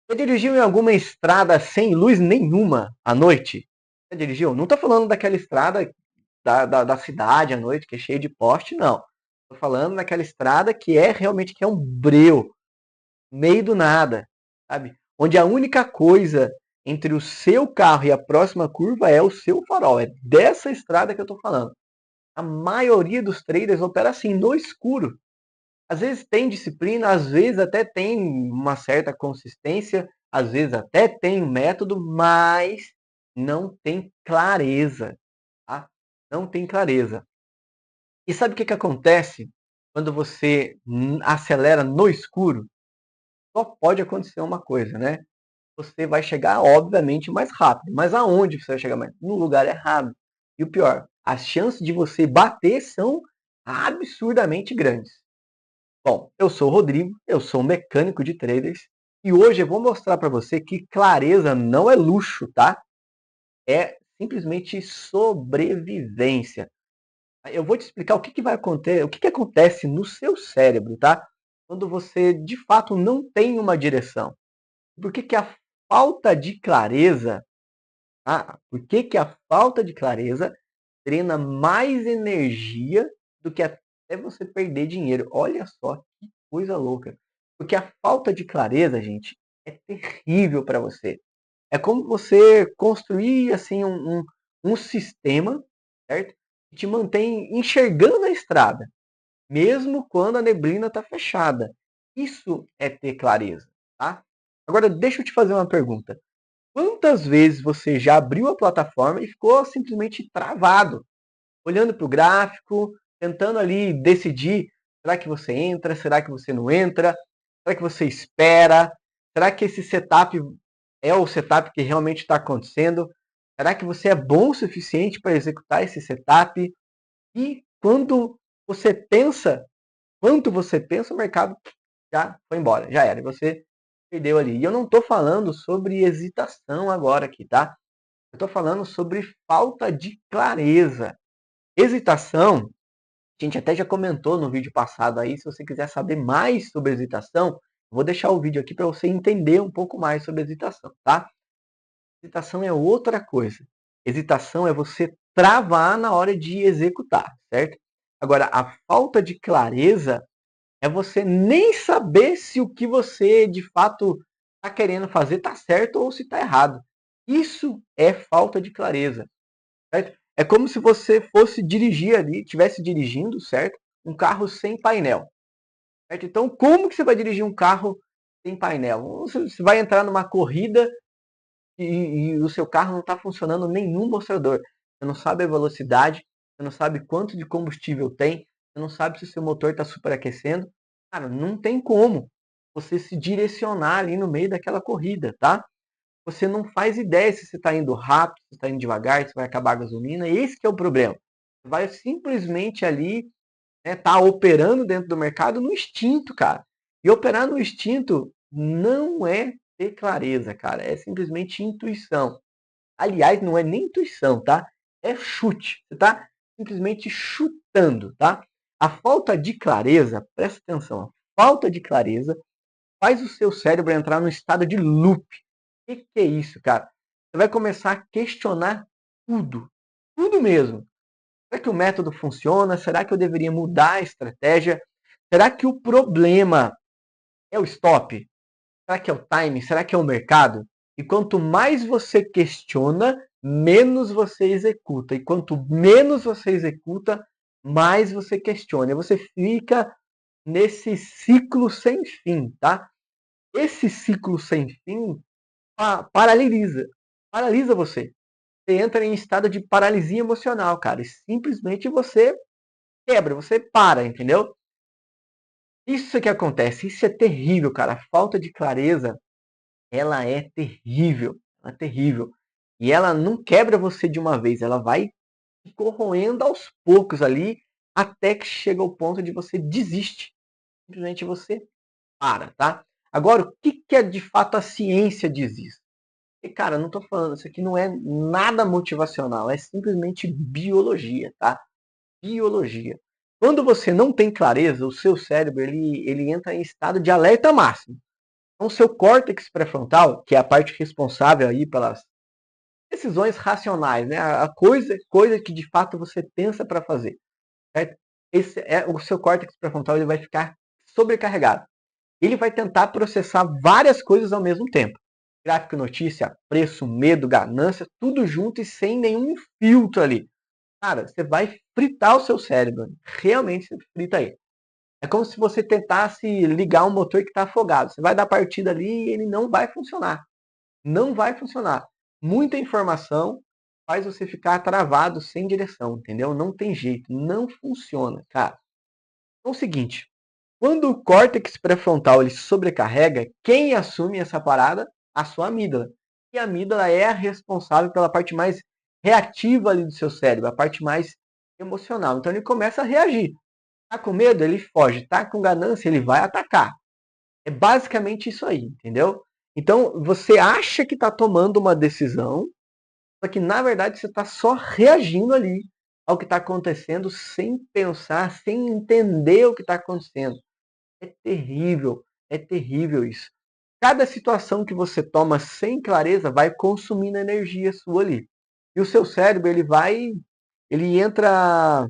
Você dirigiu em alguma estrada sem luz nenhuma à noite? Você dirigiu? Não tô falando daquela estrada da cidade à noite, que é cheia de poste, não. Tô falando daquela estrada que é realmente que é um breu, meio do nada, sabe? Onde a única coisa entre o seu carro e a próxima curva é o seu farol. É dessa estrada que eu tô falando. A maioria dos traders opera assim, no escuro. Às vezes tem disciplina, às vezes até tem uma certa consistência, às vezes até tem um método, mas não tem clareza, tá? Não tem clareza. E sabe o que acontece quando você acelera no escuro? Só pode acontecer uma coisa, né? Você vai chegar, obviamente, mais rápido. Mas aonde você vai chegar mais? No lugar errado. E o pior, as chances de você bater são absurdamente grandes. Bom, eu sou o Rodrigo, eu sou um mecânico de traders e hoje eu vou mostrar para você que clareza não é luxo, tá? É simplesmente sobrevivência. Eu vou te explicar o que vai acontecer, o que acontece no seu cérebro, tá? Quando você de fato não tem uma direção. Por que a falta de clareza, por que a falta de clareza drena mais energia do que até você perder dinheiro? Olha só que coisa louca. Porque a falta de clareza, gente, é terrível para você. É como você construir assim um sistema, certo? Que te mantém enxergando a estrada, mesmo quando a neblina está fechada. Isso é ter clareza, tá? Agora deixa eu te fazer uma pergunta. Quantas vezes você já abriu a plataforma e ficou simplesmente travado, olhando para o gráfico, tentando ali decidir, será que você entra, será que você não entra, será que você espera, será que esse setup é o setup que realmente está acontecendo, será que você é bom o suficiente para executar esse setup? E quanto você pensa, o mercado já foi embora, já era, e você perdeu ali. E eu não estou falando sobre hesitação agora aqui, tá? Eu estou falando sobre falta de clareza. Hesitação, a gente até já comentou no vídeo passado aí, se você quiser saber mais sobre hesitação, vou deixar o vídeo aqui para você entender um pouco mais sobre hesitação, tá? Hesitação é outra coisa. Hesitação é você travar na hora de executar, certo? Agora, a falta de clareza é você nem saber se o que você de fato está querendo fazer está certo ou se está errado. Isso é falta de clareza, certo? É como se você fosse dirigir ali, estivesse dirigindo, certo? Um carro sem painel, certo? Então, como que você vai dirigir um carro sem painel? Você vai entrar numa corrida e o seu carro não está funcionando nenhum mostrador. Você não sabe a velocidade, você não sabe quanto de combustível tem, você não sabe se o seu motor está superaquecendo. Cara, não tem como você se direcionar ali no meio daquela corrida, tá? Você não faz ideia se você está indo rápido, se está indo devagar, se vai acabar a gasolina. Esse que é o problema. Você vai simplesmente ali, né, tá operando dentro do mercado no instinto, cara. E operar no instinto não é ter clareza, cara. É simplesmente intuição. Aliás, não é nem intuição, tá? É chute. Você está simplesmente chutando, tá? A falta de clareza, presta atenção, a falta de clareza faz o seu cérebro entrar no estado de loop. O que é isso, cara? Você vai começar a questionar tudo. Tudo mesmo. Será que o método funciona? Será que eu deveria mudar a estratégia? Será que o problema é o stop? Será que é o time? Será que é o mercado? E quanto mais você questiona, menos você executa. E quanto menos você executa, mais você questiona. E você fica nesse ciclo sem fim, tá? Esse ciclo sem fim paralisa. Paralisa você. Você entra em estado de paralisia emocional, cara. E simplesmente você quebra, você para, entendeu? Isso que acontece, isso é terrível, cara. A falta de clareza, ela é terrível. Ela é terrível. E ela não quebra você de uma vez, ela vai te corroendo aos poucos ali, até que chega ao ponto de você desiste. Simplesmente você para, tá? Agora, o que é de fato a ciência diz isso? E, cara, não tô falando, isso aqui não é nada motivacional, é simplesmente biologia, tá? Biologia. Quando você não tem clareza, o seu cérebro ele entra em estado de alerta máximo. Então, o seu córtex pré-frontal, que é a parte responsável aí pelas decisões racionais, né? A coisa que de fato você pensa para fazer, certo? Esse é o seu córtex pré-frontal, ele vai ficar sobrecarregado. Ele vai tentar processar várias coisas ao mesmo tempo. Gráfico, notícia, preço, medo, ganância, tudo junto e sem nenhum filtro ali. Cara, você vai fritar o seu cérebro. Realmente você frita ele. É como se você tentasse ligar um motor que está afogado. Você vai dar partida ali e ele não vai funcionar. Não vai funcionar. Muita informação faz você ficar travado sem direção, entendeu? Não tem jeito, não funciona, cara. Então é o seguinte, quando o córtex pré-frontal ele sobrecarrega, quem assume essa parada? A sua amígdala. E a amígdala é a responsável pela parte mais reativa ali do seu cérebro, a parte mais emocional. Então ele começa a reagir. Tá com medo? Ele foge. Tá com ganância? Ele vai atacar. É basicamente isso aí, entendeu? Então você acha que está tomando uma decisão, só que na verdade você está só reagindo ali ao que está acontecendo sem pensar, sem entender o que está acontecendo. É terrível isso. Cada situação que você toma sem clareza vai consumindo energia sua ali. E o seu cérebro, ele entra,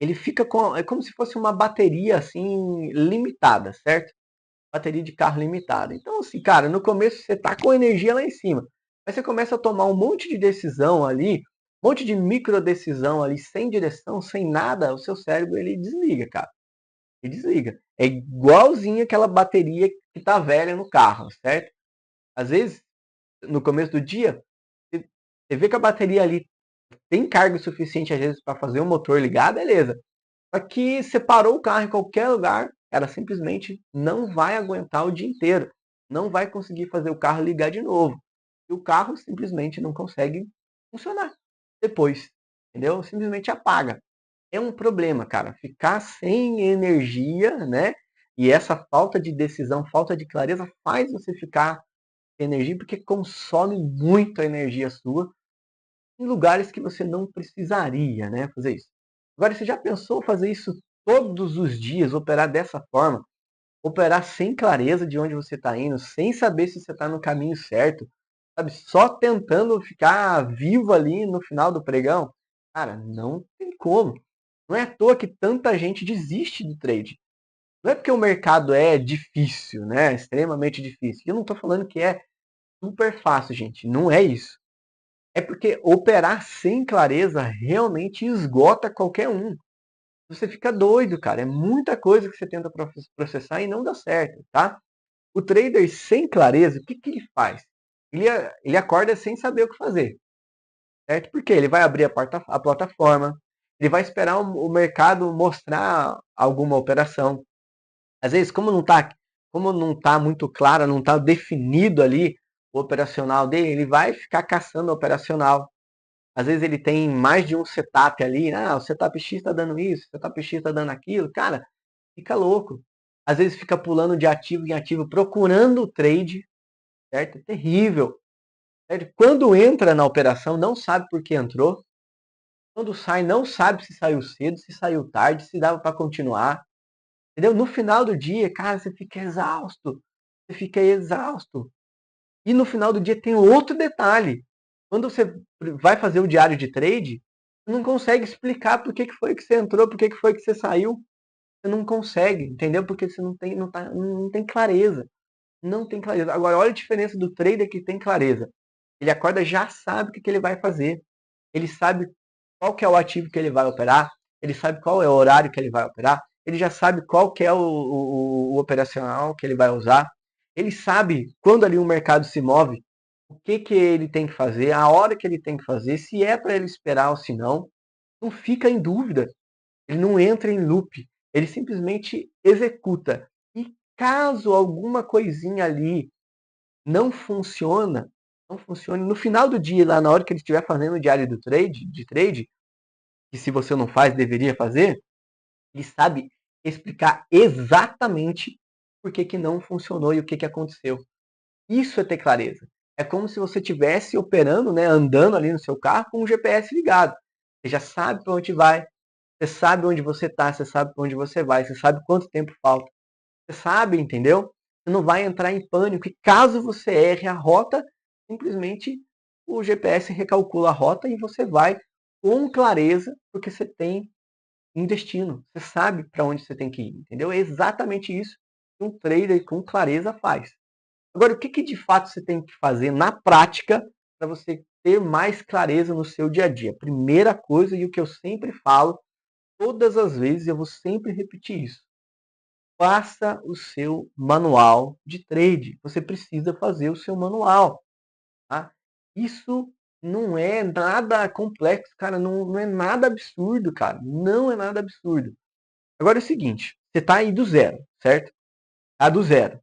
ele fica com, é como se fosse uma bateria assim limitada, certo? Bateria de carro limitada. Então assim, cara, no começo você tá com energia lá em cima. Aí você começa a tomar um monte de decisão ali, um monte de micro decisão ali, sem direção, sem nada, o seu cérebro ele desliga, cara. E desliga. É igualzinho aquela bateria que tá velha no carro, certo? Às vezes, no começo do dia, você vê que a bateria ali tem carga suficiente, às vezes, para fazer o motor ligar, beleza. Só que você parou o carro em qualquer lugar, ela simplesmente não vai aguentar o dia inteiro. Não vai conseguir fazer o carro ligar de novo. E o carro simplesmente não consegue funcionar depois. Entendeu? Simplesmente apaga. É um problema, cara. Ficar sem energia, né? E essa falta de decisão, falta de clareza faz você ficar sem energia porque consome muita energia sua em lugares que você não precisaria, né, fazer isso. Agora, você já pensou fazer isso todos os dias, operar dessa forma? Operar sem clareza de onde você está indo, sem saber se você está no caminho certo, sabe? Só tentando ficar vivo ali no final do pregão? Cara, não tem como. Não é à toa que tanta gente desiste do trade. Não é porque o mercado é difícil, né? Extremamente difícil. Eu não estou falando que é super fácil, gente. Não é isso. É porque operar sem clareza realmente esgota qualquer um. Você fica doido, cara. É muita coisa que você tenta processar e não dá certo, tá? O trader sem clareza, o que, que ele faz? Ele acorda sem saber o que fazer, certo? Porque ele vai abrir a plataforma, ele vai esperar o mercado mostrar alguma operação. Às vezes, como não tá muito claro, não está definido ali o operacional dele, ele vai ficar caçando o operacional. Às vezes ele tem mais de um setup ali, o setup X está dando isso, o setup X está dando aquilo, cara, fica louco. Às vezes fica pulando de ativo em ativo, procurando o trade, certo? É terrível. Certo? Quando entra na operação, não sabe por que entrou. Quando sai, não sabe se saiu cedo, se saiu tarde, se dava para continuar. Entendeu? No final do dia, cara, você fica exausto. Você fica exausto. E no final do dia tem outro detalhe. Quando você vai fazer o diário de trade, você não consegue explicar por que foi que você entrou, por que foi que você saiu. Você não consegue, entendeu? Porque você não tem clareza. Não tem clareza. Agora, olha a diferença do trader que tem clareza. Ele acorda, já sabe o que ele vai fazer. Ele sabe qual que é o ativo que ele vai operar. Ele sabe qual é o horário que ele vai operar. Ele já sabe qual que é o operacional que ele vai usar. Ele sabe quando ali o mercado se move, o que, que ele tem que fazer, a hora que ele tem que fazer, se é para ele esperar ou se não. Não fica em dúvida. Ele não entra em loop. Ele simplesmente executa. E caso alguma coisinha ali não funciona, não funcione, no final do dia, lá na hora que ele estiver fazendo o diário de trade, que se você não faz, deveria fazer, ele sabe explicar exatamente por que, que não funcionou e o que, que aconteceu. Isso é ter clareza. É como se você estivesse operando, né, andando ali no seu carro com o GPS ligado. Você já sabe para onde vai, você sabe onde você está, você sabe para onde você vai, você sabe quanto tempo falta. Você sabe, entendeu? Você Você não vai entrar em pânico e caso você erre a rota, simplesmente o GPS recalcula a rota e você vai com clareza, porque você tem um destino. Você sabe para onde você tem que ir, entendeu? É exatamente isso que um trader com clareza faz. Agora, o que de fato você tem que fazer na prática para você ter mais clareza no seu dia a dia? Primeira coisa, e o que eu sempre falo, todas as vezes, eu vou sempre repetir isso. Faça o seu manual de trade. Você precisa fazer o seu manual. Tá? Isso não é nada complexo, cara. Não é nada absurdo, cara. Não é nada absurdo. Agora é o seguinte, você está aí do zero, certo? Tá do zero.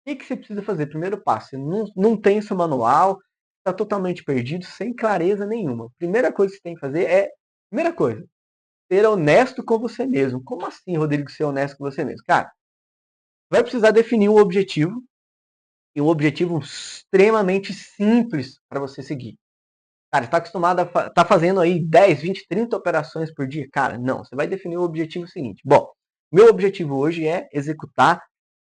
O que você precisa fazer? Primeiro passo, você não tem seu manual, está totalmente perdido, sem clareza nenhuma. Primeira coisa que você tem que fazer é, primeira coisa, ser honesto com você mesmo. Como assim, Rodrigo, ser honesto com você mesmo? Cara, vai precisar definir um objetivo, e um objetivo extremamente simples para você seguir. Cara, está acostumado a tá fazendo aí 10, 20, 30 operações por dia? Cara, não. Você vai definir o objetivo seguinte. Bom, meu objetivo hoje é executar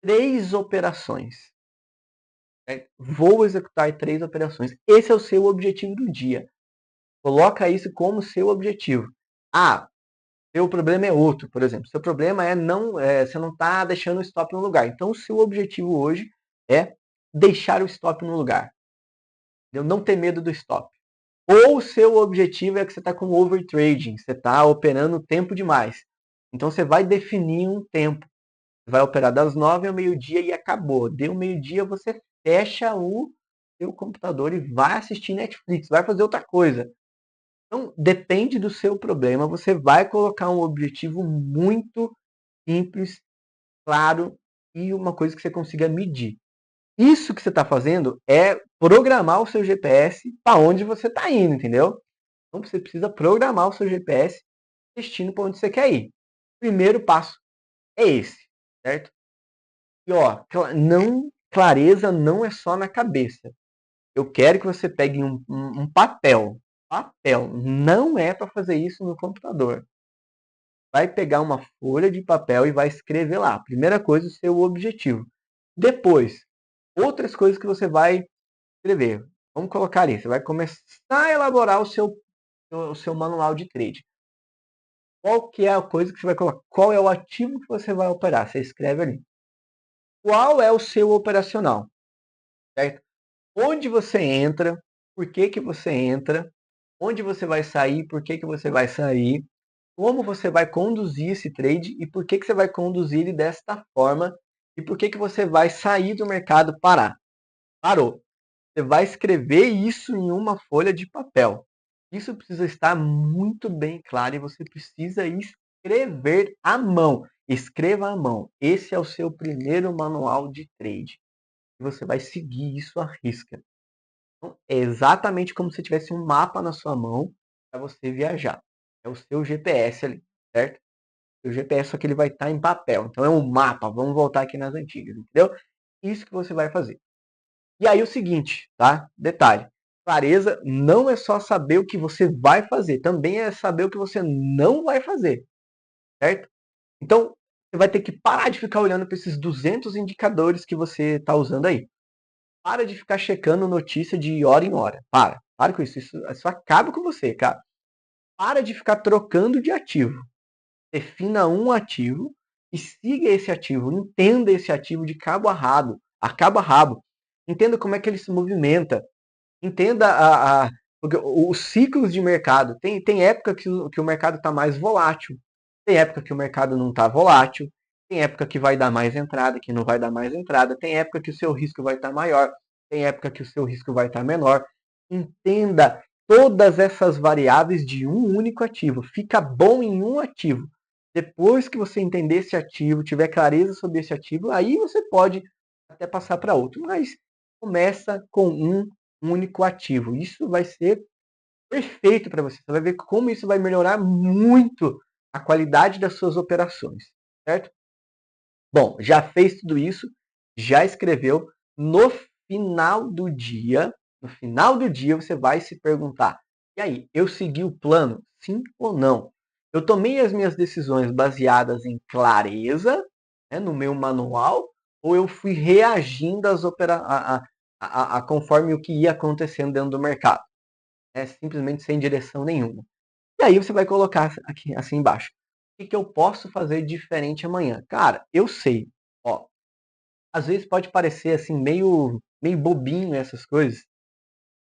3 operações. Vou executar 3 operações. Esse é o seu objetivo do dia. Coloca isso como seu objetivo. Ah, seu problema é outro, por exemplo. Seu problema é você não está deixando o stop no lugar. Então, o seu objetivo hoje é deixar o stop no lugar. Não ter medo do stop. Ou o seu objetivo é que você está com overtrading, você está operando tempo demais. Então você vai definir um tempo. Você vai operar das 9 ao meio-dia e acabou. Deu meio-dia, você fecha o seu computador e vai assistir Netflix, vai fazer outra coisa. Então, depende do seu problema, você vai colocar um objetivo muito simples, claro e uma coisa que você consiga medir. Isso que você está fazendo é programar o seu GPS para onde você está indo, entendeu? Então você precisa programar o seu GPS destino para onde você quer ir. Primeiro passo é esse, certo? E ó, clareza não é só na cabeça. Eu quero que você pegue um papel. Papel. Não é para fazer isso no computador. Vai pegar uma folha de papel e vai escrever lá. Primeira coisa, o seu objetivo. Depois, outras coisas que você vai escrever. Vamos colocar ali. Você vai começar a elaborar o seu manual de trade. Qual que é a coisa que você vai colocar? Qual é o ativo que você vai operar? Você escreve ali. Qual é o seu operacional? Certo? Onde você entra? Por que você entra? Onde você vai sair? Por que você vai sair? Como você vai conduzir esse trade e por que você vai conduzir ele desta forma? E por que você vai sair do mercado parar? Parou. Você vai escrever isso em uma folha de papel. Isso precisa estar muito bem claro e você precisa escrever à mão. Escreva à mão. Esse é o seu primeiro manual de trade. E você vai seguir isso à risca. Então, é exatamente como se tivesse um mapa na sua mão para você viajar. É o seu GPS ali, certo? O GPS só que ele vai estar em papel. Então é um mapa. Vamos voltar aqui nas antigas, entendeu? Isso que você vai fazer. E aí o seguinte, tá? Detalhe. Clareza não é só saber o que você vai fazer, também é saber o que você não vai fazer, certo? Então, você vai ter que parar de ficar olhando para esses 200 indicadores que você está usando aí. Para de ficar checando notícia de hora em hora. Para com isso. Isso acaba com você, cara. Para de ficar trocando de ativo. Defina um ativo e siga esse ativo. Entenda esse ativo de cabo a rabo. A cabo a rabo. Entenda como é que ele se movimenta. Entenda os ciclos de mercado. Tem época que o mercado está mais volátil. Tem época que o mercado não está volátil. Tem época que vai dar mais entrada, que não vai dar mais entrada. Tem época que o seu risco vai estar maior. Tem época que o seu risco vai estar menor. Entenda todas essas variáveis de um único ativo. Fica bom em um ativo. Depois que você entender esse ativo, tiver clareza sobre esse ativo, aí você pode até passar para outro. Mas começa com um único ativo. Isso vai ser perfeito para você. Você vai ver como isso vai melhorar muito a qualidade das suas operações, certo? Bom, já fez tudo isso, já escreveu. No final do dia você vai se perguntar: e aí, eu segui o plano? Sim ou não? Eu tomei as minhas decisões baseadas em clareza, né, no meu manual, ou eu fui reagindo conforme o que ia acontecendo dentro do mercado, né? Simplesmente sem direção nenhuma. E aí você vai colocar aqui assim embaixo. O que eu posso fazer diferente amanhã? Cara, eu sei. Ó, às vezes pode parecer assim meio bobinho essas coisas,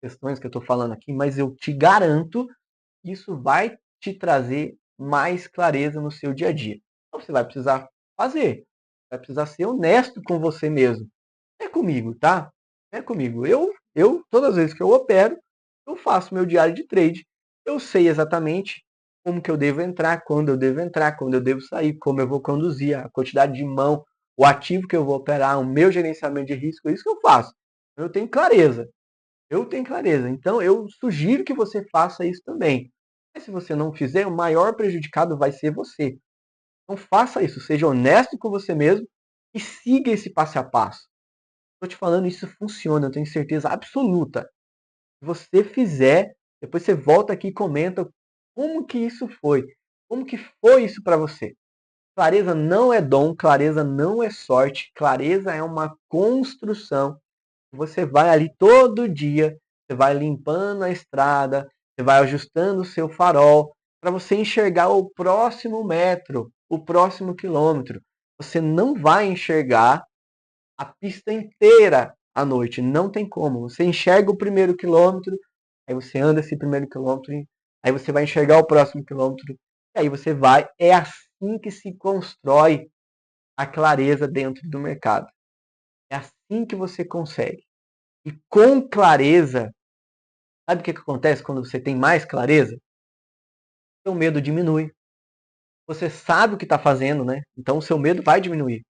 questões que eu estou falando aqui, mas eu te garanto que isso vai te trazer mais clareza no seu dia a dia. Então você vai precisar fazer, vai precisar ser honesto com você mesmo. É comigo, tá? É comigo. Eu todas as vezes que eu opero, eu faço meu diário de trade. Eu sei exatamente como que eu devo entrar, quando eu devo sair, como eu vou conduzir, a quantidade de mão, o ativo que eu vou operar, o meu gerenciamento de risco, é isso que eu faço. Eu tenho clareza. Eu tenho clareza. Então eu sugiro que você faça isso também. Mas se você não fizer, o maior prejudicado vai ser você. Então faça isso, seja honesto com você mesmo e siga esse passo a passo. Estou te falando, isso funciona, eu tenho certeza absoluta. Se você fizer, depois você volta aqui e comenta como que isso foi. Como que foi isso para você? Clareza não é dom, clareza não é sorte, clareza é uma construção. Você vai ali todo dia, você vai limpando a estrada, você vai ajustando o seu farol para você enxergar o próximo metro, o próximo quilômetro. Você não vai enxergar a pista inteira à noite. Não tem como. Você enxerga o primeiro quilômetro, aí você anda esse primeiro quilômetro, aí você vai enxergar o próximo quilômetro, e aí você vai. É assim que se constrói a clareza dentro do mercado. É assim que você consegue. E com clareza, sabe o que acontece quando você tem mais clareza? Seu medo diminui. Você sabe o que está fazendo, né? Então o seu medo vai diminuir.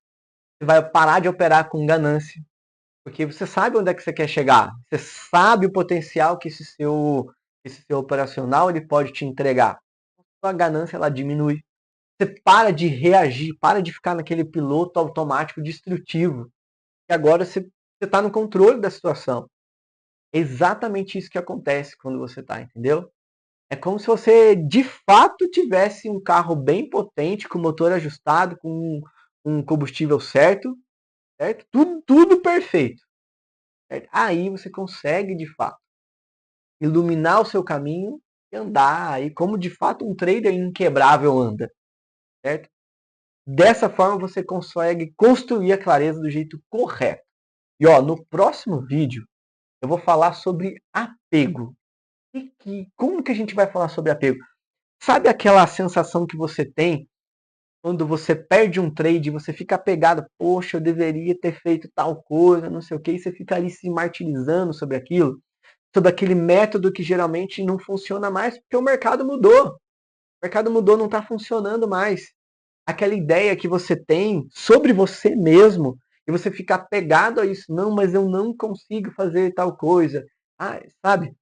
Você vai parar de operar com ganância. Porque você sabe onde é que você quer chegar. Você sabe o potencial que esse seu operacional ele pode te entregar. A ganância ela diminui. Você para de reagir, para de ficar naquele piloto automático destrutivo. E agora você está no controle da situação. É exatamente isso que acontece quando você está, entendeu? É como se você de fato tivesse um carro bem potente, com motor ajustado, com um combustível certo, certo? Tudo perfeito. Certo? Aí você consegue de fato iluminar o seu caminho e andar aí como de fato um trader inquebrável anda, certo? Dessa forma você consegue construir a clareza do jeito correto. E ó, no próximo vídeo eu vou falar sobre apego. Como que a gente vai falar sobre apego? Sabe aquela sensação que você tem quando você perde um trade, você fica apegado, poxa, eu deveria ter feito tal coisa, não sei o que, e você fica ali se martirizando sobre aquilo, sobre aquele método que geralmente não funciona mais, porque o mercado mudou. O mercado mudou, não está funcionando mais. Aquela ideia que você tem sobre você mesmo, e você fica apegado a isso, não, mas eu não consigo fazer tal coisa. Ah, sabe?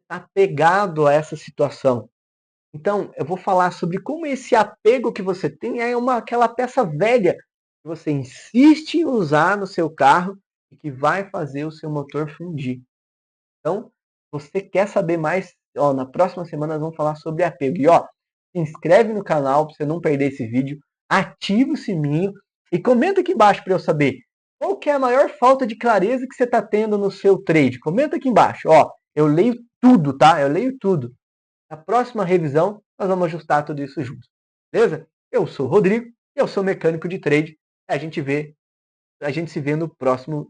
Está apegado a essa situação. Então, eu vou falar sobre como esse apego que você tem é aquela peça velha que você insiste em usar no seu carro e que vai fazer o seu motor fundir. Então, você quer saber mais? Ó, na próxima semana nós vamos falar sobre apego. E ó, se inscreve no canal para você não perder esse vídeo, ativa o sininho e comenta aqui embaixo para eu saber qual que é a maior falta de clareza que você está tendo no seu trade. Comenta aqui embaixo. Ó, eu leio tudo, tá? Eu leio tudo. Na próxima revisão, nós vamos ajustar tudo isso junto. Beleza? Eu sou o Rodrigo, eu sou mecânico de trade. A gente se vê no próximo